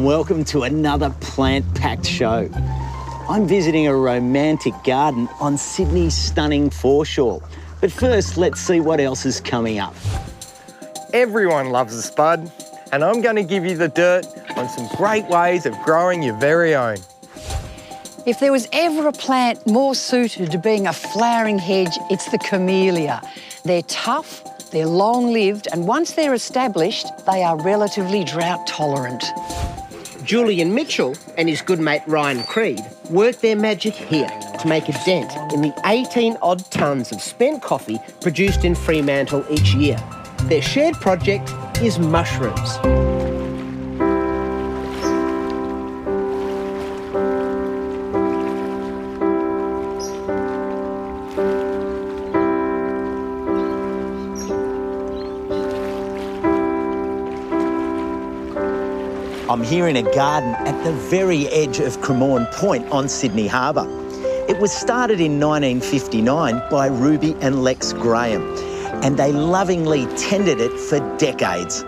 and welcome to another plant-packed show. I'm visiting a romantic garden on Sydney's stunning foreshore. But first, let's see what else is coming up. Everyone loves a spud, and I'm going to give you the dirt on some great ways of growing your very own. If there was ever a plant more suited to being a flowering hedge, it's the camellia. They're tough, they're long-lived, and once they're established, they are relatively drought-tolerant. Julian Mitchell and his good mate Ryan Creed work their magic here to make a dent in the 18-odd tonnes of spent coffee produced in Fremantle each year. Their shared project is mushrooms. I'm here in a garden at the very edge of Cremorne Point on Sydney Harbour. It was started in 1959 by Ruby and Lex Graham, and they lovingly tended it for decades.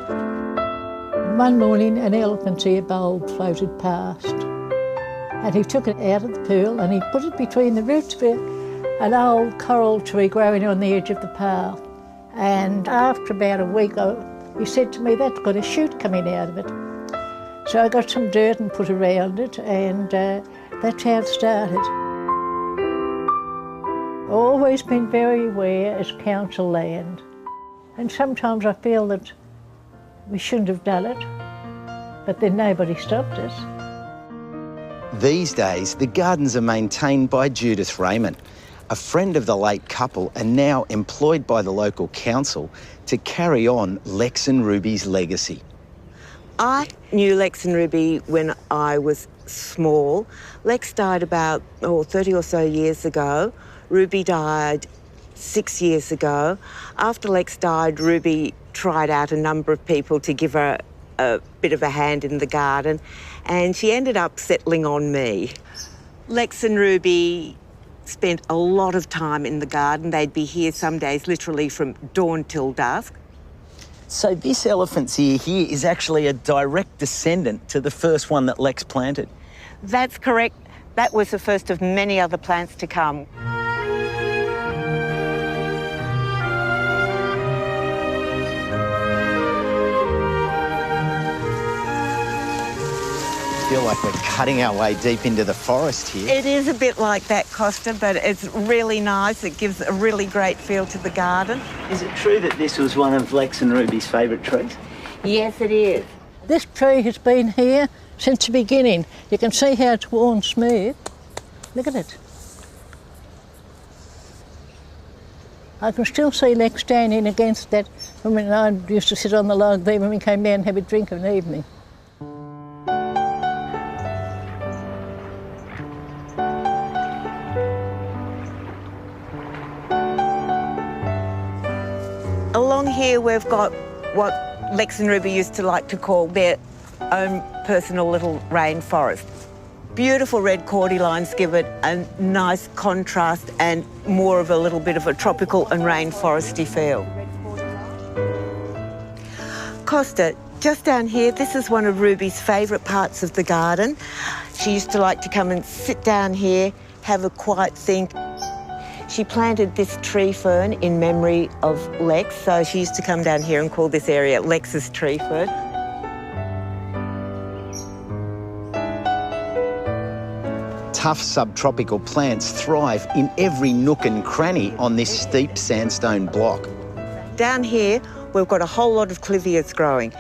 One morning, an elephant ear bulb floated past, and he took it out of the pool and he put it between the roots of an old coral tree growing on the edge of the path. And after about a week, he said to me, "That's got a shoot coming out of it." So I got some dirt and put around it, and that's how it started. I've always been very aware it's council land, and sometimes I feel that we shouldn't have done it, but then nobody stopped us. These days, the gardens are maintained by Judith Raymond, a friend of the late couple and now employed by the local council to carry on Lex and Ruby's legacy. I knew Lex and Ruby when I was small. Lex died about 30 or so years ago. Ruby died 6 years ago. After Lex died, Ruby tried out a number of people to give her a bit of a hand in the garden, and she ended up settling on me. Lex and Ruby spent a lot of time in the garden. They'd be here some days literally from dawn till dusk. So this elephant's ear here is actually a direct descendant to the first one that Lex planted. That's correct. That was the first of many other plants to come. I feel like we're cutting our way deep into the forest here. It is a bit like that, Costa, but it's really nice. It gives a really great feel to the garden. Is it true that this was one of Lex and Ruby's favourite trees? Yes, it is. This tree has been here since the beginning. You can see how it's worn smooth. Look at it. I can still see Lex standing against that from when I used to sit on the log there when we came down and have a drink of an evening. Along here we've got what Lex and Ruby used to like to call their own personal little rainforest. Beautiful red cordylines give it a nice contrast and more of a little bit of a tropical and rainforesty feel. Costa, just down here, this is one of Ruby's favourite parts of the garden. She used to like to come and sit down here, have a quiet think. She planted this tree fern in memory of Lex, so she used to come down here and call this area Lex's tree fern. Tough subtropical plants thrive in every nook and cranny on this steep sandstone block. Down here, we've got a whole lot of clivias growing.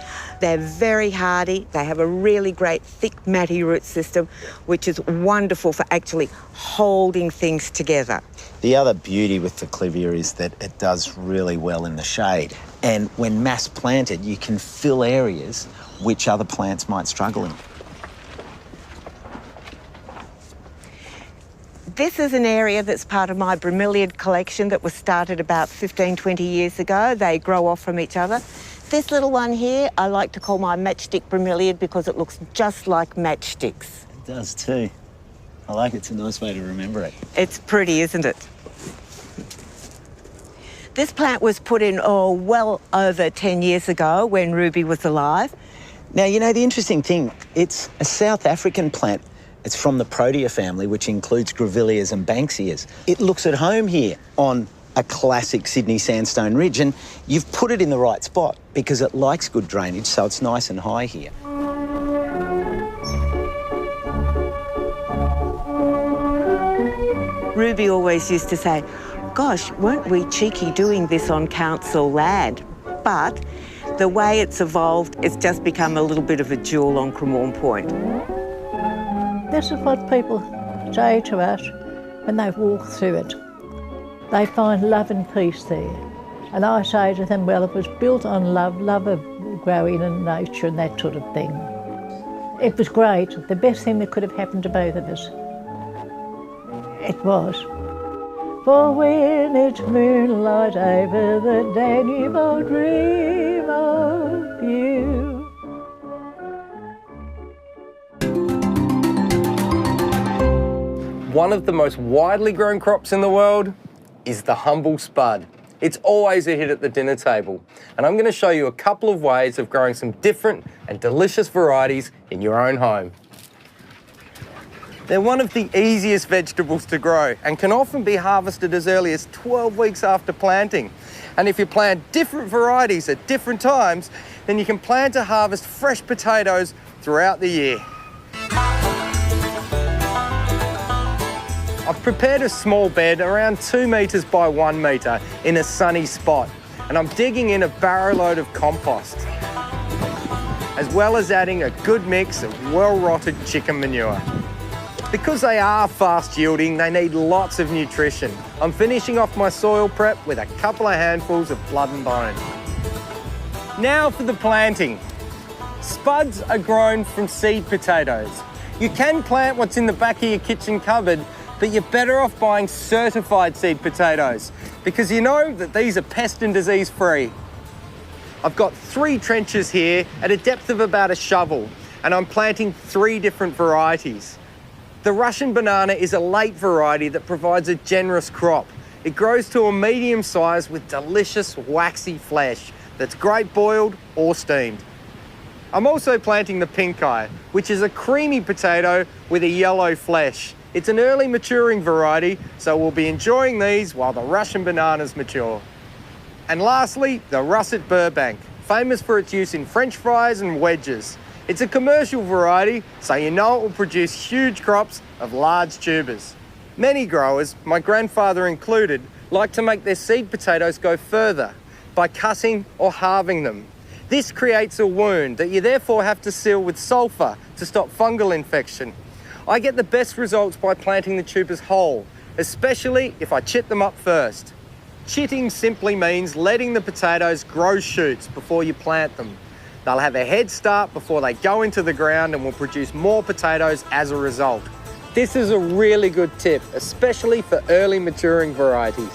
They're very hardy. They have a really great thick matty root system, which is wonderful for actually holding things together. The other beauty with the clivia is that it does really well in the shade. And when mass planted, you can fill areas which other plants might struggle in. This is an area that's part of my bromeliad collection that was started about 15, 20 years ago. They grow off from each other. This little one here, I like to call my matchstick bromeliad because it looks just like matchsticks. It does too. I like it. It's a nice way to remember it. It's pretty, isn't it? This plant was put in, well over 10 years ago when Ruby was alive. Now, you know, the interesting thing, it's a South African plant. It's from the Protea family, which includes grevilleas and banksias. It looks at home here on a classic Sydney sandstone ridge, and you've put it in the right spot because it likes good drainage, so it's nice and high here. Ruby always used to say, gosh, weren't we cheeky doing this on council land? But the way it's evolved, it's just become a little bit of a jewel on Cremorne Point. This is what people say to us when they walk through it. They find love and peace there. And I say to them, well, it was built on love, love of growing and nature and that sort of thing. It was great, the best thing that could have happened to both of us. It was. For when it's moonlight over the Danube, I'll dream of you. One of the most widely grown crops in the world is the humble spud. It's always a hit at the dinner table, and I'm going to show you a couple of ways of growing some different and delicious varieties in your own home. They're one of the easiest vegetables to grow and can often be harvested as early as 12 weeks after planting. And if you plant different varieties at different times, then you can plan to harvest fresh potatoes throughout the year. I've prepared a small bed around 2 metres by 1 metre in a sunny spot, and I'm digging in a barrow load of compost, as well as adding a good mix of well-rotted chicken manure. Because they are fast yielding, they need lots of nutrition. I'm finishing off my soil prep with a couple of handfuls of blood and bone. Now for the planting. Spuds are grown from seed potatoes. You can plant what's in the back of your kitchen cupboard, but you're better off buying certified seed potatoes because you know that these are pest and disease free. I've got 3 trenches here at a depth of about a shovel, and I'm planting 3 different varieties. The Russian banana is a late variety that provides a generous crop. It grows to a medium size with delicious waxy flesh that's great boiled or steamed. I'm also planting the pink eye, which is a creamy potato with a yellow flesh. It's an early maturing variety, so we'll be enjoying these while the Russian bananas mature. And lastly, the russet Burbank, famous for its use in French fries and wedges. It's a commercial variety, so you know it will produce huge crops of large tubers. Many growers, my grandfather included, like to make their seed potatoes go further by cutting or halving them. This creates a wound that you therefore have to seal with sulphur to stop fungal infection. I get the best results by planting the tubers whole, especially if I chit them up first. Chitting simply means letting the potatoes grow shoots before you plant them. They'll have a head start before they go into the ground and will produce more potatoes as a result. This is a really good tip, especially for early maturing varieties.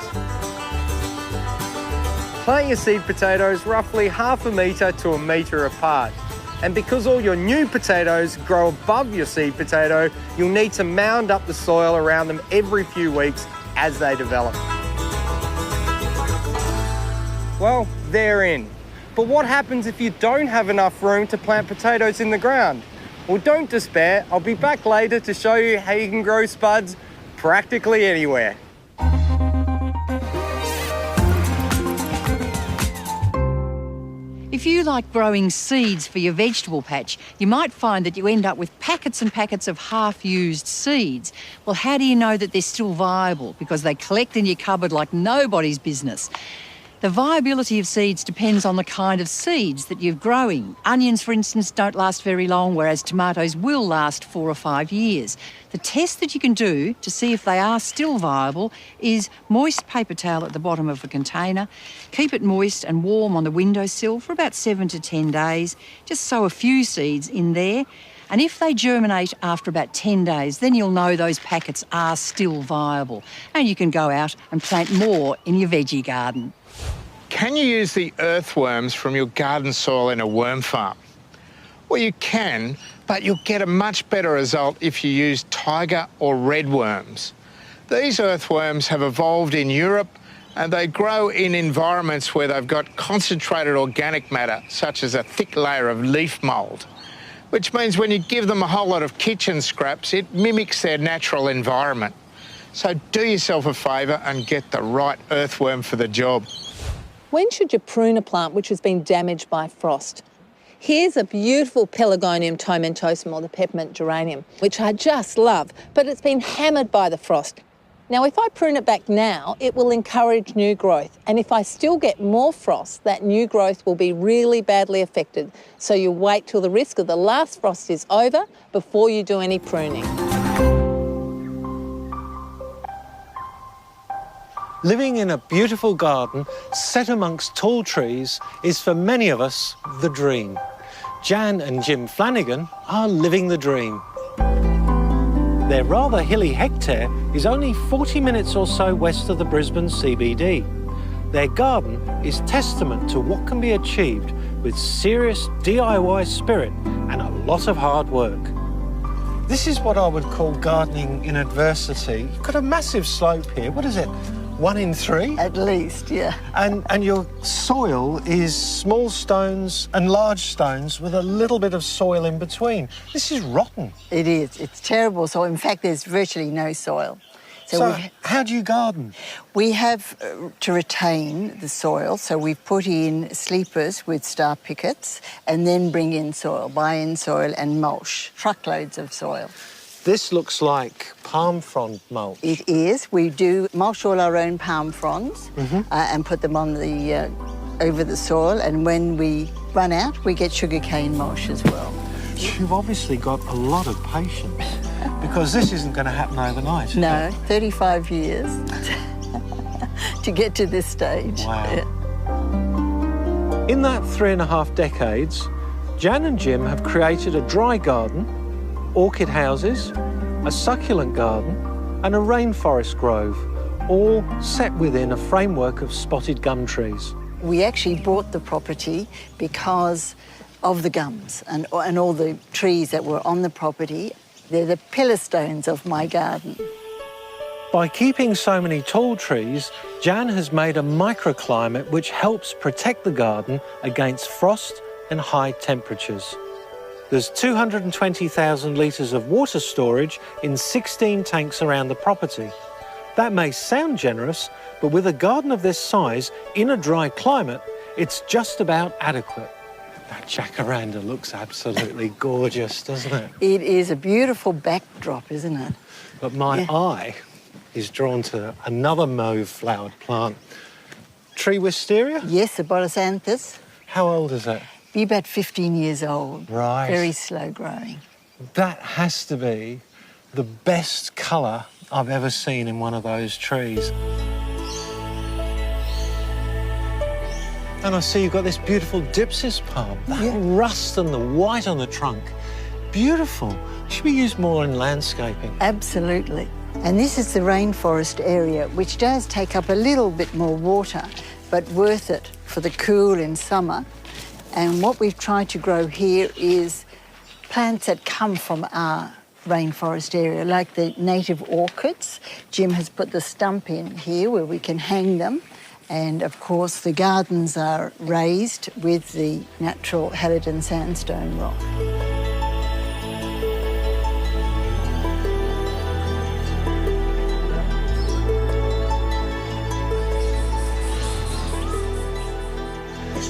Plant your seed potatoes roughly 1/2 metre to 1 metre apart. And because all your new potatoes grow above your seed potato, you'll need to mound up the soil around them every few weeks as they develop. Well, they're in. But what happens if you don't have enough room to plant potatoes in the ground? Well, don't despair. I'll be back later to show you how you can grow spuds practically anywhere. If you like growing seeds for your vegetable patch, you might find that you end up with packets and packets of half-used seeds. Well, how do you know that they're still viable? Because they collect in your cupboard like nobody's business. The viability of seeds depends on the kind of seeds that you're growing. Onions, for instance, don't last very long, whereas tomatoes will last 4 or 5 years. The test that you can do to see if they are still viable is moist paper towel at the bottom of a container. Keep it moist and warm on the windowsill for about 7 to 10 days. Just sow a few seeds in there. And if they germinate after about 10 days, then you'll know those packets are still viable. And you can go out and plant more in your veggie garden. Can you use the earthworms from your garden soil in a worm farm? Well, you can, but you'll get a much better result if you use tiger or red worms. These earthworms have evolved in Europe And they grow in environments where they've got concentrated organic matter, such as a thick layer of leaf mould, which means when you give them a whole lot of kitchen scraps, it mimics their natural environment. So do yourself a favour and get the right earthworm for the job. When should you prune a plant which has been damaged by frost? Here's a beautiful Pelargonium tomentosum, or the peppermint geranium, which I just love, but it's been hammered by the frost. Now, if I prune it back now, it will encourage new growth. And if I still get more frost, that new growth will be really badly affected. So you wait till the risk of the last frost is over before you do any pruning. Living in a beautiful garden set amongst tall trees is for many of us the dream. Jan and Jim Flanagan are living the dream. Their rather hilly hectare is only 40 minutes or so west of the Brisbane CBD. Their garden is testament to what can be achieved with serious DIY spirit and a lot of hard work. This is what I would call gardening in adversity. You've got a massive slope here. What is it? 1 in 3? At least, yeah. And your soil is small stones and large stones with a little bit of soil in between. This is rotten. It is. It's terrible soil. In fact, there's virtually no soil. So how do you garden? We have to retain the soil, so we've put in sleepers with star pickets and then bring in soil, buy in soil and mulch, truckloads of soil. This looks like palm frond mulch. It is. We do mulch all our own palm fronds and put them on the over the soil, and when we run out, we get sugarcane mulch as well. You've obviously got a lot of patience, because this isn't going to happen overnight. No, 35 years to get to this stage. Wow. Yeah. In that 3.5 decades, Jan and Jim have created a dry garden, orchid houses, a succulent garden and a rainforest grove, all set within a framework of spotted gum trees. We actually bought the property because of the gums and all the trees that were on the property. They're the pillar stones of my garden. By keeping so many tall trees, Jan has made a microclimate which helps protect the garden against frost and high temperatures. There's 220,000 litres of water storage in 16 tanks around the property. That may sound generous, but with a garden of this size in a dry climate, it's just about adequate. That jacaranda looks absolutely gorgeous, doesn't it? It is a beautiful backdrop, isn't it? But my eye is drawn to another mauve-flowered plant. Tree wisteria? Yes, the Botasanthus. How old is it? Be about 15 years old. Right. Very slow growing. That has to be the best colour I've ever seen in one of those trees. And I see you've got this beautiful dipsis palm. That rust and the white on the trunk. Beautiful. Should be used more in landscaping. Absolutely. And this is the rainforest area, which does take up a little bit more water, but worth it for the cool in summer. And what we've tried to grow here is plants that come from our rainforest area, like the native orchids. Jim has put the stump in here where we can hang them. And of course, the gardens are raised with the natural Hallidan sandstone rock.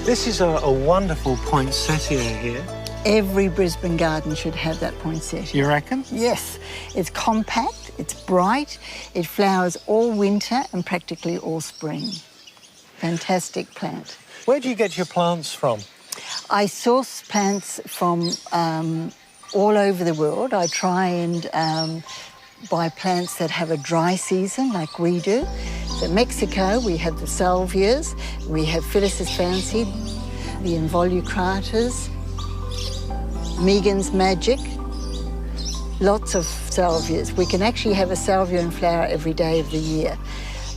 This is a wonderful poinsettia here. Every Brisbane garden should have that poinsettia. You reckon? Yes. It's compact, it's bright, it flowers all winter and practically all spring. Fantastic plant. Where do you get your plants from? I source plants from all over the world. I try and buy plants that have a dry season like we do. So Mexico, we have the salvias, we have Phyllis's Fancy, the involucratas, Megan's Magic, lots of salvias. We can actually have a salvia in flower every day of the year.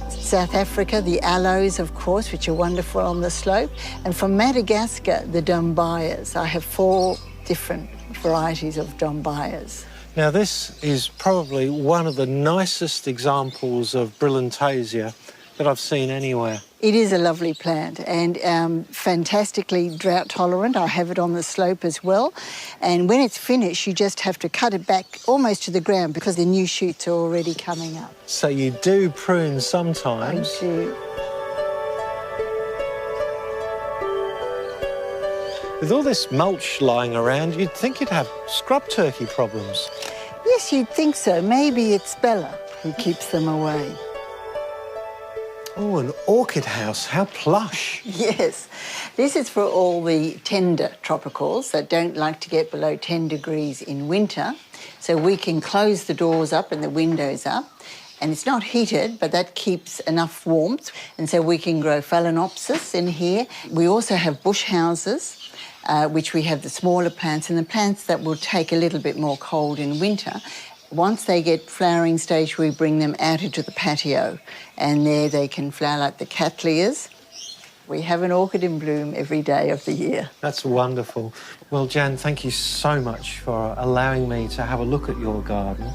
South Africa, the aloes, of course, which are wonderful on the slope. And from Madagascar, the dombayas. I have 4 different varieties of dombayas. Now, this is probably one of the nicest examples of brillantasia that I've seen anywhere. It is a lovely plant and fantastically drought tolerant. I have it on the slope as well. And when it's finished, you just have to cut it back almost to the ground because the new shoots are already coming up. So you do prune sometimes. I do. With all this mulch lying around, you'd think you'd have scrub turkey problems. Yes, you'd think so. Maybe it's Bella who keeps them away. Oh, an orchid house, how plush. Yes, this is for all the tender tropicals that don't like to get below 10 degrees in winter. So we can close the doors up and the windows up. And it's not heated, but that keeps enough warmth. And so we can grow Phalaenopsis in here. We also have bush houses, which we have the smaller plants and the plants that will take a little bit more cold in winter. Once they get flowering stage, we bring them out into the patio and there they can flower like the cattleyas. We have an orchid in bloom every day of the year. That's wonderful. Well, Jan, thank you so much for allowing me to have a look at your garden.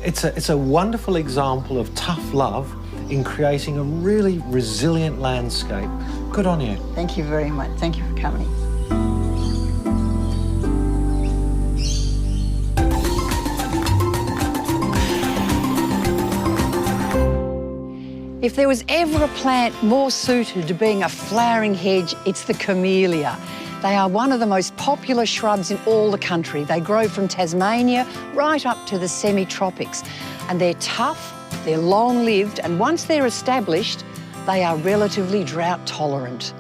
It's a wonderful example of tough love in creating a really resilient landscape. Good on you. Thank you very much. Thank you for coming. If there was ever a plant more suited to being a flowering hedge, it's the camellia. They are one of the most popular shrubs in all the country. They grow from Tasmania right up to the semi-tropics. And they're tough, they're long-lived, and once they're established, they are relatively drought tolerant.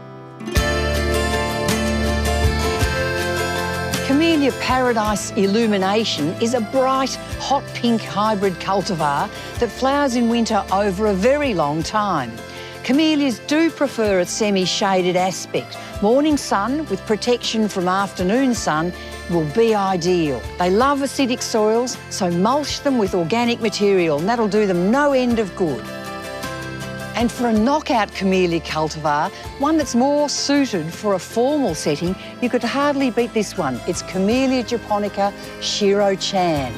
Camellia Paradise Illumination is a bright, hot pink hybrid cultivar that flowers in winter over a very long time. Camellias do prefer a semi-shaded aspect. Morning sun with protection from afternoon sun will be ideal. They love acidic soils, so mulch them with organic material and that'll do them no end of good. And for a knockout camellia cultivar, one that's more suited for a formal setting, you could hardly beat this one. It's Camellia japonica Shiro-chan.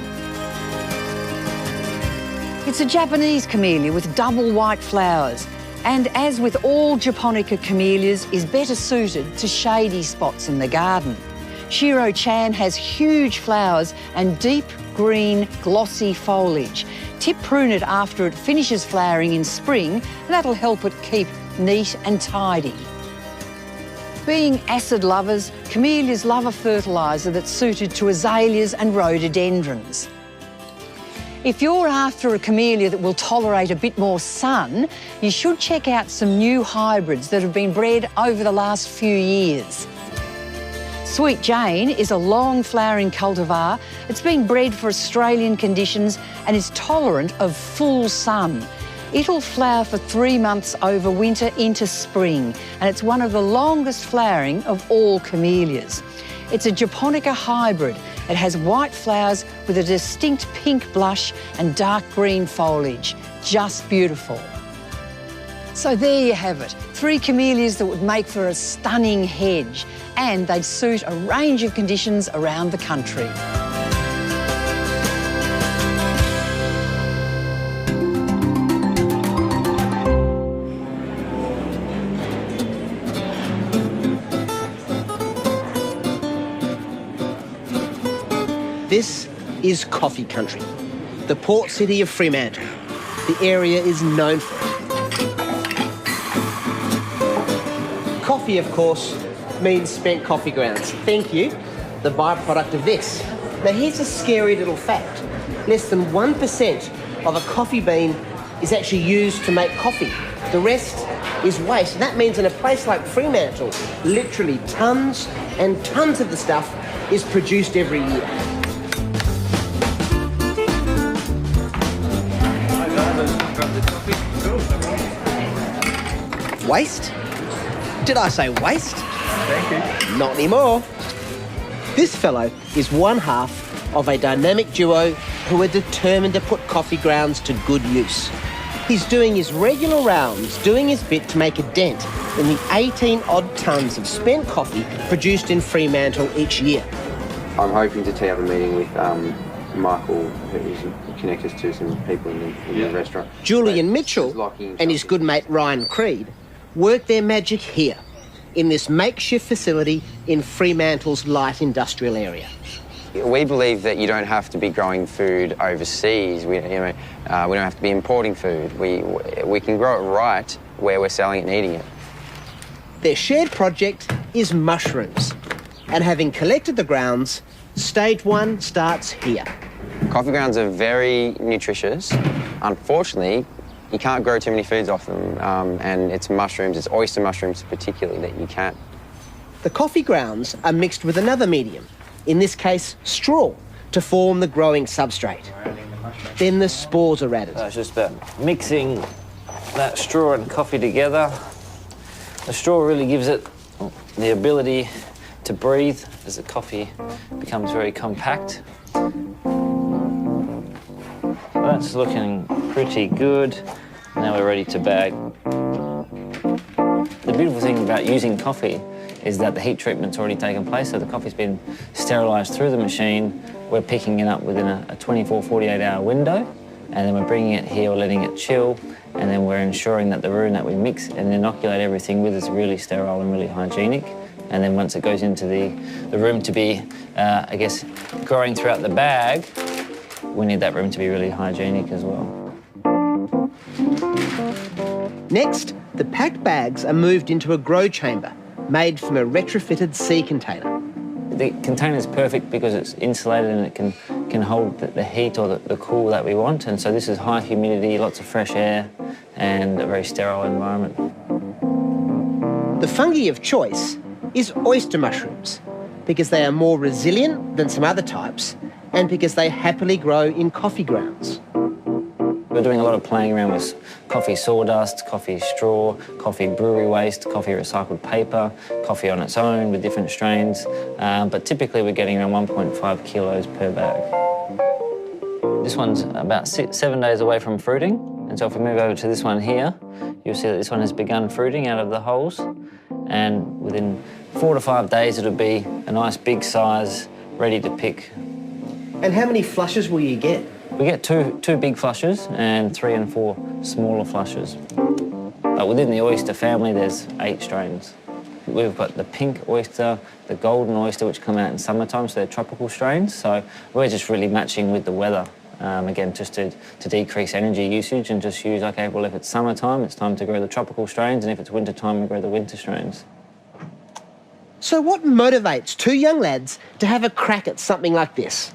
It's a Japanese camellia with double white flowers, and as with all japonica camellias, is better suited to shady spots in the garden. Shiro-chan has huge flowers and deep green, glossy foliage. Tip prune it after it finishes flowering in spring, and that'll help it keep neat and tidy. Being acid lovers, camellias love a fertiliser that's suited to azaleas and rhododendrons. If you're after a camellia that will tolerate a bit more sun, you should check out some new hybrids that have been bred over the last few years. Sweet Jane is a long flowering cultivar. It's been bred for Australian conditions and is tolerant of full sun. It'll flower for 3 months over winter into spring, and it's one of the longest flowering of all camellias. It's a japonica hybrid. It has white flowers with a distinct pink blush and dark green foliage. Just beautiful. So there you have it, 3 camellias that would make for a stunning hedge, and they'd suit a range of conditions around the country. This is coffee country, the port city of Fremantle. The area is known for it. Coffee, of course, means spent coffee grounds. Thank you, the byproduct of this. Now here's a scary little fact. Less than 1% of a coffee bean is actually used to make coffee. The rest is waste, and that means in a place like Fremantle, literally tons and tons of the stuff is produced every year. Waste? Did I say waste? Thank you. Not anymore. This fellow is one half of a dynamic duo who are determined to put coffee grounds to good use. He's doing his regular rounds, doing his bit to make a dent in the 18-odd tonnes of spent coffee produced in Fremantle each year. I'm hoping to tee up a meeting with Michael, who's connected us to some people in the restaurant. Julian Mitchell and his good mate Ryan Creed work their magic here, in this makeshift facility in Fremantle's light industrial area. We believe that you don't have to be growing food overseas. We don't have to be importing food. We can grow it right where we're selling it and eating it. Their shared project is mushrooms, and having collected the grounds, stage one starts here. Coffee grounds are very nutritious. Unfortunately, you can't grow too many foods off them, and it's mushrooms, it's oyster mushrooms particularly, that you can't. The coffee grounds are mixed with another medium, in this case straw, to form the growing substrate. Then the spores are added. So it's just about mixing that straw and coffee together. The straw really gives it the ability to breathe as the coffee becomes very compact. That's looking pretty good. Now we're ready to bag. The beautiful thing about using coffee is that the heat treatment's already taken place, so the coffee's been sterilised through the machine. We're picking it up within a 24, 48-hour window, and then we're bringing it here, we're letting it chill, and then we're ensuring that the room that we mix and inoculate everything with is really sterile and really hygienic. And then once it goes into the room to be, I guess, growing throughout the bag, we need that room to be really hygienic as well. Next, the packed bags are moved into a grow chamber made from a retrofitted sea container. The container's perfect because it's insulated and it can hold the heat or the cool that we want. And so this is high humidity, lots of fresh air, and a very sterile environment. The fungi of choice is oyster mushrooms because they are more resilient than some other types and because they happily grow in coffee grounds. We're doing a lot of playing around with coffee sawdust, coffee straw, coffee brewery waste, coffee recycled paper, coffee on its own with different strains, but typically we're getting around 1.5 kilos per bag. This one's about 7 days away from fruiting, and so if we move over to this one here, you'll see that this one has begun fruiting out of the holes, and within 4 to 5 days it'll be a nice big size, ready to pick. And how many flushes will you get? We get two big flushes and 3 and 4 smaller flushes. But within the oyster family, there's 8 strains. We've got the pink oyster, the golden oyster, which come out in summertime, so they're tropical strains. So we're just really matching with the weather, again, just to decrease energy usage and just use, okay, well, if it's summertime, it's time to grow the tropical strains, and if it's wintertime, we grow the winter strains. So what motivates 2 young lads to have a crack at something like this?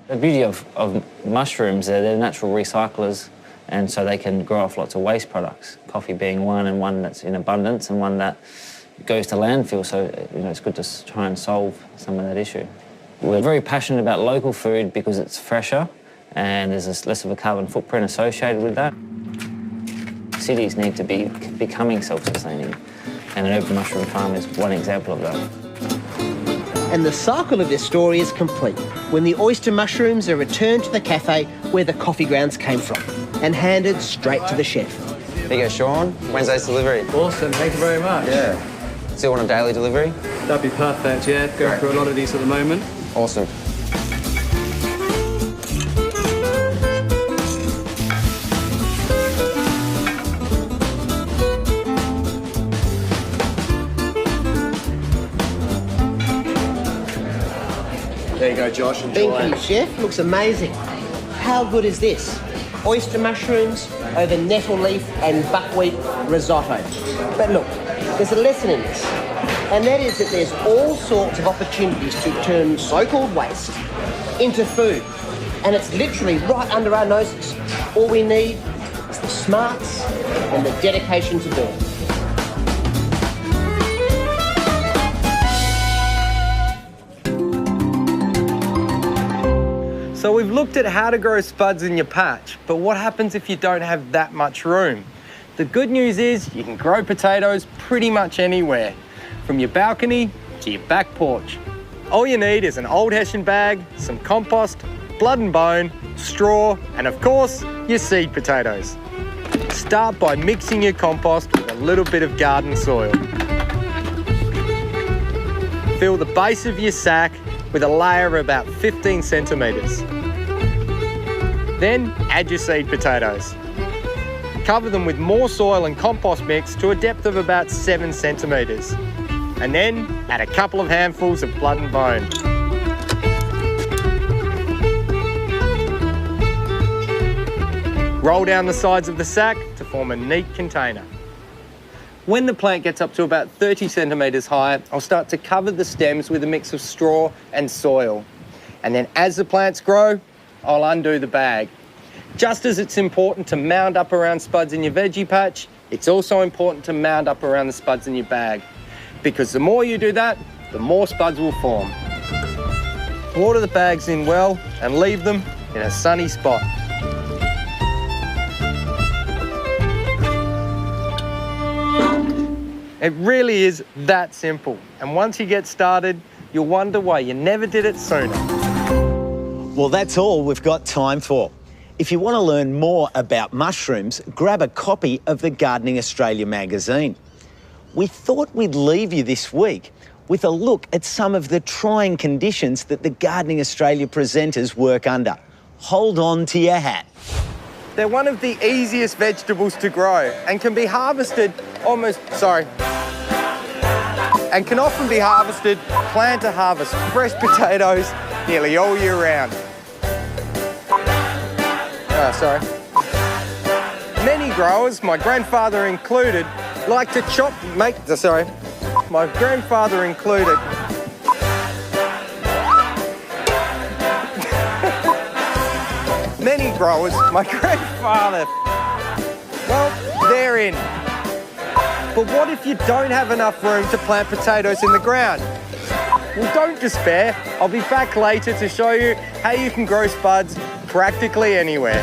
The beauty of mushrooms, they're natural recyclers, and so they can grow off lots of waste products, coffee being one, and one that's in abundance and one that goes to landfill, so it's good to try and solve some of that issue. We're very passionate about local food because it's fresher and there's less of a carbon footprint associated with that. Cities need to be becoming self-sustaining, and an urban mushroom farm is one example of that. And the cycle of this story is complete when the oyster mushrooms are returned to the cafe where the coffee grounds came from and handed straight to the chef. There you go, Sean. Wednesday's delivery. Awesome, thank you very much. Yeah. Still want a daily delivery? That'd be perfect, yeah. Going through a lot of these at the moment. Awesome. There you go, Josh. Enjoy. Thank you, chef. Looks amazing. How good is this? Oyster mushrooms over nettle leaf and buckwheat risotto. But look, there's a lesson in this, and that is that there's all sorts of opportunities to turn so-called waste into food, and it's literally right under our noses. All we need is the smarts and the dedication to do it. So we've looked at how to grow spuds in your patch, but what happens if you don't have that much room? The good news is you can grow potatoes pretty much anywhere, from your balcony to your back porch. All you need is an old Hessian bag, some compost, blood and bone, straw, and of course, your seed potatoes. Start by mixing your compost with a little bit of garden soil. Fill the base of your sack with a layer of about 15 centimetres. Then add your seed potatoes. Cover them with more soil and compost mix to a depth of about 7 centimetres. And then add a couple of handfuls of blood and bone. Roll down the sides of the sack to form a neat container. When the plant gets up to about 30 centimetres high, I'll start to cover the stems with a mix of straw and soil. And then as the plants grow, I'll undo the bag. Just as it's important to mound up around spuds in your veggie patch, it's also important to mound up around the spuds in your bag. Because the more you do that, the more spuds will form. Water the bags in well and leave them in a sunny spot. It really is that simple. And once you get started, you'll wonder why you never did it sooner. Well, that's all we've got time for. If you want to learn more about mushrooms, grab a copy of the Gardening Australia magazine. We thought we'd leave you this week with a look at some of the trying conditions that the Gardening Australia presenters work under. Hold on to your hat. They're one of the easiest vegetables to grow and can be harvested and can often be harvested, plan to harvest fresh potatoes nearly all year round. Many growers, my grandfather included, like to my grandfather included. Many growers, my grandfather, well, they're in. But what if you don't have enough room to plant potatoes in the ground? Well, don't despair. I'll be back later to show you how you can grow spuds practically anywhere.